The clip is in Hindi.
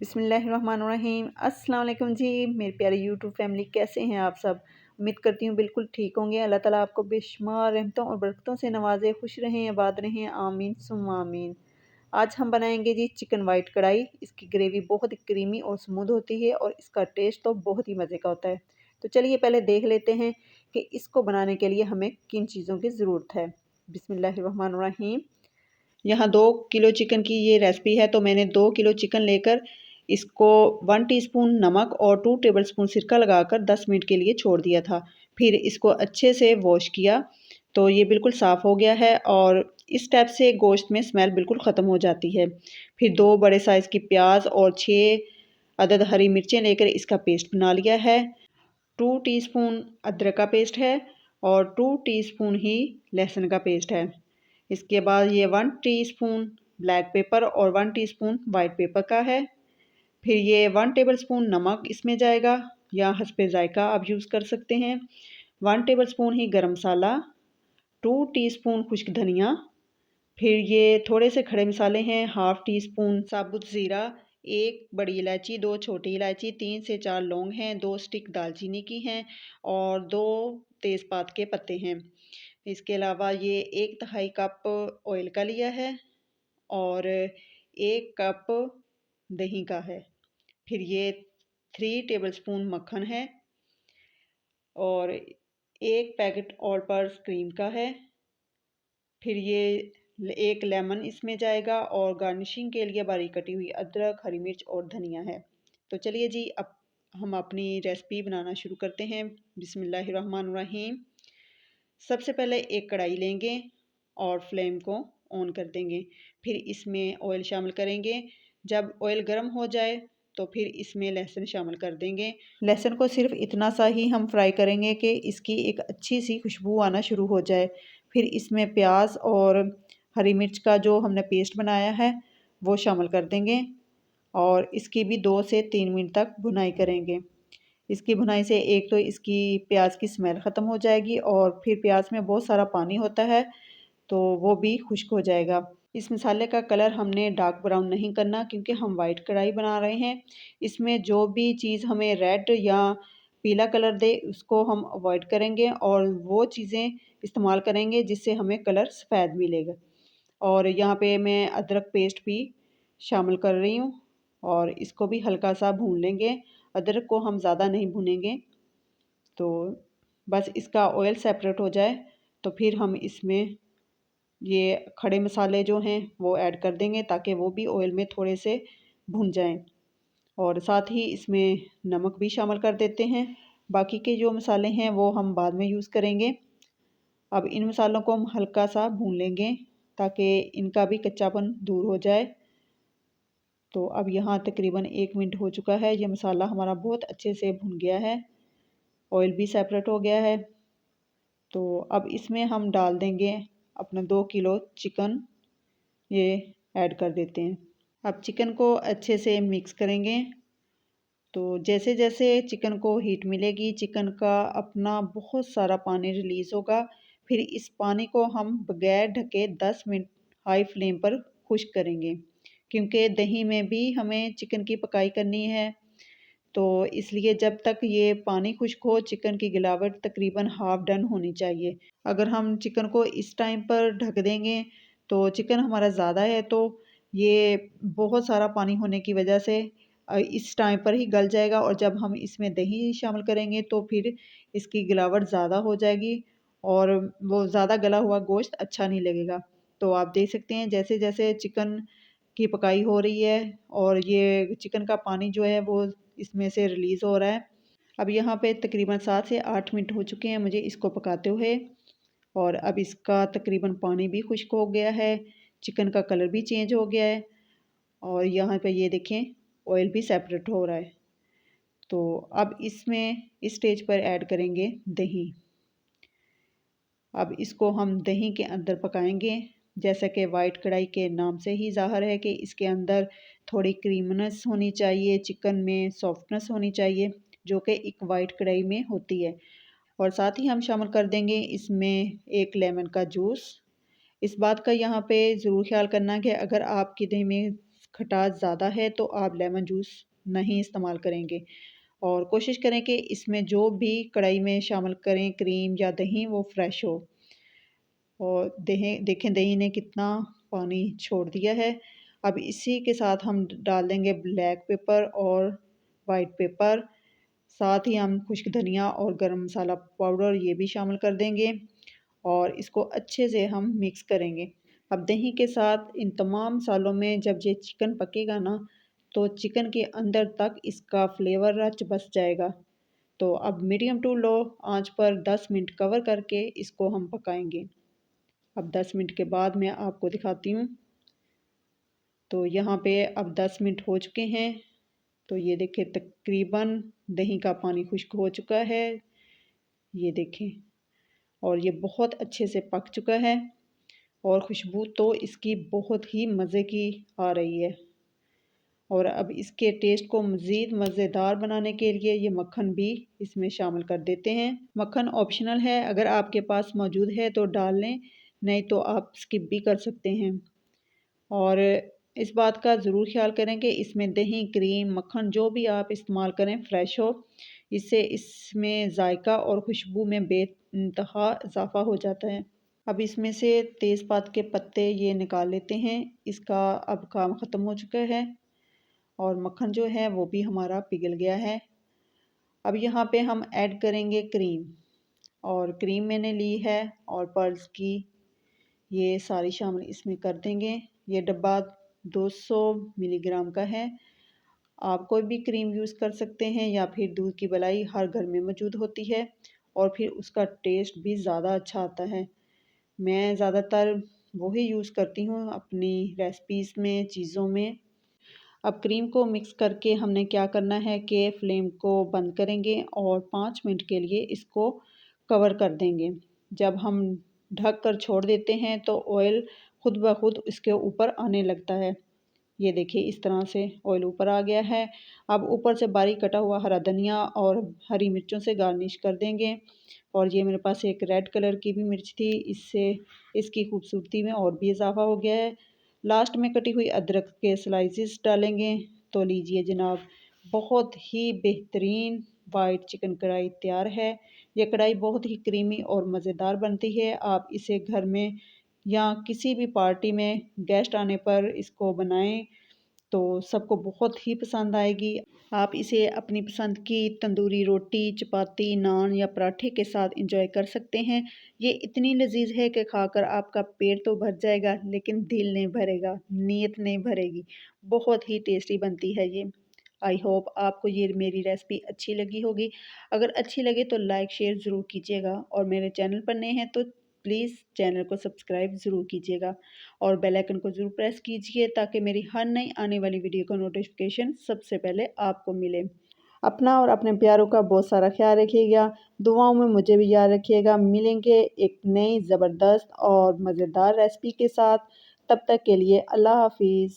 बिस्मिल्लाहिर्रहमानिर्रहीम। अस्सलाम वालेकुम जी मेरे प्यारे यूट्यूब फैमिली, कैसे हैं आप सब। उम्मीद करती हूँ बिल्कुल ठीक होंगे। अल्लाह ताला आपको बेशुमार रहमतों और बरकतों से नवाजे, खुश रहें, आबाद रहें, आमीन सुम्मा आमीन। आज हम बनाएंगे जी चिकन वाइट कढ़ाई। इसकी ग्रेवी बहुत ही क्रीमी और स्मूथ होती है और इसका टेस्ट तो बहुत ही मज़े का होता है। तो चलिए पहले देख लेते हैं कि इसको बनाने के लिए हमें किन चीज़ों की ज़रूरत है। बिस्मिल्लाहिर्रहमानिर्रहीम। यहाँ 2 किलो चिकन की ये रेसिपी है, तो मैंने 2 किलो चिकन लेकर इसको 1 टीस्पून नमक और 2 टेबलस्पून सिरका लगाकर 10 मिनट के लिए छोड़ दिया था। फिर इसको अच्छे से वॉश किया, तो ये बिल्कुल साफ़ हो गया है और इस स्टेप से गोश्त में स्मेल बिल्कुल ख़त्म हो जाती है। फिर 2 बड़े साइज़ की प्याज और 6 अदद हरी मिर्चें लेकर इसका पेस्ट बना लिया है। 2 टीस्पून अदरक का पेस्ट है और 2 टीस्पून ही लहसुन का पेस्ट है। इसके बाद ये 1 टीस्पून ब्लैक पेपर और 1 टीस्पून वाइट पेपर का है। फिर ये 1 टेबलस्पून नमक इसमें जाएगा या हस्बे ज़ायका आप यूज़ कर सकते हैं। 1 टेबलस्पून ही गरम मसाला, 2 टीस्पून खुश्क धनिया। फिर ये थोड़े से खड़े मसाले हैं, हाफ़ टी स्पून साबुत ज़ीरा, 1 बड़ी इलायची, 2 छोटी इलायची, 3 से 4 लौंग हैं, 2 स्टिक दालचीनी की हैं और 2 तेज़पात के पत्ते हैं। इसके अलावा ये 1 तिहाई कप ऑयल का लिया है और 1 कप दही का है। फिर ये 3 टेबलस्पून मक्खन है और 1 पैकेट ऑल पर्पज़ क्रीम का है। फिर ये 1 लेमन इसमें जाएगा और गार्निशिंग के लिए बारीक कटी हुई अदरक, हरी मिर्च और धनिया है। तो चलिए जी, अब हम अपनी रेसिपी बनाना शुरू करते हैं। बिस्मिल्लाहिर्रहमानिर्रहीम। सबसे पहले एक कढ़ाई लेंगे और फ्लेम को ऑन कर देंगे। फिर इसमें ऑयल शामिल करेंगे। जब ऑयल गर्म हो जाए तो फिर इसमें लहसुन शामिल कर देंगे। लहसुन को सिर्फ इतना सा ही हम फ्राई करेंगे कि इसकी एक अच्छी सी खुशबू आना शुरू हो जाए। फिर इसमें प्याज और हरी मिर्च का जो हमने पेस्ट बनाया है वो शामिल कर देंगे और इसकी भी 2 से 3 मिनट तक भुनाई करेंगे। इसकी भुनाई से एक तो इसकी प्याज की स्मेल ख़त्म हो जाएगी और फिर प्याज में बहुत सारा पानी होता है, तो वो भी खुश्क हो जाएगा। इस मसाले का कलर हमने डार्क ब्राउन नहीं करना, क्योंकि हम वाइट कढ़ाई बना रहे हैं। इसमें जो भी चीज़ हमें रेड या पीला कलर दे उसको हम अवॉइड करेंगे और वो चीज़ें इस्तेमाल करेंगे जिससे हमें कलर सफ़ेद मिलेगा। और यहाँ पे मैं अदरक पेस्ट भी शामिल कर रही हूँ और इसको भी हल्का सा भून लेंगे। अदरक को हम ज़्यादा नहीं भूनेंगे, तो बस इसका ऑयल सेपरेट हो जाए तो फिर हम इसमें ये खड़े मसाले जो हैं वो ऐड कर देंगे, ताकि वो भी ऑयल में थोड़े से भुन जाएं। और साथ ही इसमें नमक भी शामिल कर देते हैं। बाकी के जो मसाले हैं वो हम बाद में यूज़ करेंगे। अब इन मसालों को हम हल्का सा भून लेंगे ताकि इनका भी कच्चापन दूर हो जाए। तो अब यहाँ तकरीबन 1 मिनट हो चुका है। ये मसाला हमारा बहुत अच्छे से भुन गया है, ऑयल भी सेपरेट हो गया है। तो अब इसमें हम डाल देंगे अपना 2 किलो चिकन, ये ऐड कर देते हैं। अब चिकन को अच्छे से मिक्स करेंगे। तो जैसे जैसे चिकन को हीट मिलेगी, चिकन का अपना बहुत सारा पानी रिलीज़ होगा। फिर इस पानी को हम बगैर ढके 10 मिनट हाई फ्लेम पर खुश्क करेंगे, क्योंकि दही में भी हमें चिकन की पकाई करनी है। तो इसलिए जब तक ये पानी खुश्क हो, चिकन की गिलावट तकरीबन हाफ़ डन होनी चाहिए। अगर हम चिकन को इस टाइम पर ढक देंगे तो चिकन हमारा ज़्यादा है, तो ये बहुत सारा पानी होने की वजह से इस टाइम पर ही गल जाएगा और जब हम इसमें दही शामिल करेंगे तो फिर इसकी गिलावट ज़्यादा हो जाएगी और वो ज़्यादा गला हुआ गोश्त अच्छा नहीं लगेगा। तो आप देख सकते हैं जैसे जैसे चिकन की पकाई हो रही है और ये चिकन का पानी जो है वो इसमें से रिलीज़ हो रहा है। अब यहाँ पे तकरीबन 7 से 8 मिनट हो चुके हैं मुझे इसको पकाते हुए और अब इसका तकरीबन पानी भी खुश्क हो गया है, चिकन का कलर भी चेंज हो गया है और यहाँ पे ये देखें ऑयल भी सेपरेट हो रहा है। तो अब इसमें इस स्टेज पर ऐड करेंगे दही। अब इसको हम दही के अंदर पकाएंगे। जैसा कि वाइट कढ़ाई के नाम से ही ज़ाहिर है कि इसके अंदर थोड़ी क्रीमीनेस होनी चाहिए, चिकन में सॉफ्टनेस होनी चाहिए, जो कि एक वाइट कढ़ाई में होती है। और साथ ही हम शामिल कर देंगे इसमें 1 लेमन का जूस। इस बात का यहाँ पे ज़रूर ख्याल करना कि अगर आपकी दही में खटास ज़्यादा है तो आप लेमन जूस नहीं इस्तेमाल करेंगे। और कोशिश करें कि इसमें जो भी कढ़ाई में शामिल करें क्रीम या दही वो फ्रेश हो। और देखें दही ने कितना पानी छोड़ दिया है। अब इसी के साथ हम डाल देंगे ब्लैक पेपर और वाइट पेपर। साथ ही हम खुश्क धनिया और गरम मसाला पाउडर ये भी शामिल कर देंगे और इसको अच्छे से हम मिक्स करेंगे। अब दही के साथ इन तमाम मसालों में जब ये चिकन पकेगा ना, तो चिकन के अंदर तक इसका फ्लेवर रच बस जाएगा। तो अब मीडियम टू लो आंच पर 10 मिनट कवर करके इसको हम पकाएंगे। अब 10 मिनट के बाद मैं आपको दिखाती हूँ। तो यहाँ पे अब 10 मिनट हो चुके हैं। तो ये देखिए तकरीबन दही का पानी खुश्क हो चुका है। ये देखें और ये बहुत अच्छे से पक चुका है और खुशबू तो इसकी बहुत ही मज़े की आ रही है। और अब इसके टेस्ट को मज़ीद मज़ेदार बनाने के लिए ये मक्खन भी इसमें शामिल कर देते हैं। मक्खन ऑप्शनल है, अगर आपके पास मौजूद है तो डाल लें, नहीं तो आप स्किप भी कर सकते हैं। और इस बात का ज़रूर ख्याल करें कि इसमें दही, क्रीम, मक्खन जो भी आप इस्तेमाल करें फ़्रेश हो। इससे इसमें जायका और खुशबू में बेइंतहा इजाफ़ा हो जाता है। अब इसमें से तेज़पात के पत्ते ये निकाल लेते हैं। इसका अब काम ख़त्म हो चुका है और मक्खन जो है वो भी हमारा पिघल गया है। अब यहाँ पे हम ऐड करेंगे क्रीम, और क्रीम मैंने ली है और पर्ल्स की ये सारी शामिल इसमें कर देंगे। ये डब्बा 200 मिलीग्राम का है। आप कोई भी क्रीम यूज़ कर सकते हैं या फिर दूध की मलाई हर घर में मौजूद होती है और फिर उसका टेस्ट भी ज़्यादा अच्छा आता है। मैं ज़्यादातर वही यूज़ करती हूँ अपनी रेसिपीज़ में, चीज़ों में। अब क्रीम को मिक्स करके हमने क्या करना है कि फ्लेम को बंद करेंगे और 5 मिनट के लिए इसको कवर कर देंगे। जब हम ढक कर छोड़ देते हैं तो ऑयल खुद ब खुद इसके ऊपर आने लगता है। ये देखिए इस तरह से ऑयल ऊपर आ गया है। अब ऊपर से बारीक कटा हुआ हरा धनिया और हरी मिर्चों से गार्निश कर देंगे। और ये मेरे पास एक रेड कलर की भी मिर्च थी, इससे इसकी खूबसूरती में और भी इजाफा हो गया है। लास्ट में कटी हुई अदरक के स्लाइसेस डालेंगे। तो लीजिए जनाब, बहुत ही बेहतरीन वाइट चिकन कढ़ाई तैयार है। ये कढ़ाई बहुत ही क्रीमी और मज़ेदार बनती है। आप इसे घर में या किसी भी पार्टी में गेस्ट आने पर इसको बनाएं तो सबको बहुत ही पसंद आएगी। आप इसे अपनी पसंद की तंदूरी रोटी, चपाती, नान या पराठे के साथ इंजॉय कर सकते हैं। ये इतनी लजीज है कि खाकर आपका पेट तो भर जाएगा लेकिन दिल नहीं भरेगा, नीयत नहीं भरेगी। बहुत ही टेस्टी बनती है ये। आई होप आपको ये मेरी रेसिपी अच्छी लगी होगी। अगर अच्छी लगे तो लाइक शेयर ज़रूर कीजिएगा और मेरे चैनल पर नए हैं तो प्लीज़ चैनल को सब्सक्राइब ज़रूर कीजिएगा और बेल आइकन को ज़रूर प्रेस कीजिए ताकि मेरी हर नई आने वाली वीडियो का नोटिफिकेशन सबसे पहले आपको मिले। अपना और अपने प्यारों का बहुत सारा ख्याल रखिएगा। दुआओं में मुझे भी याद रखिएगा। मिलेंगे एक नई ज़बरदस्त और मज़ेदार रेसिपी के साथ। तब तक के लिए अल्लाह हाफिज़।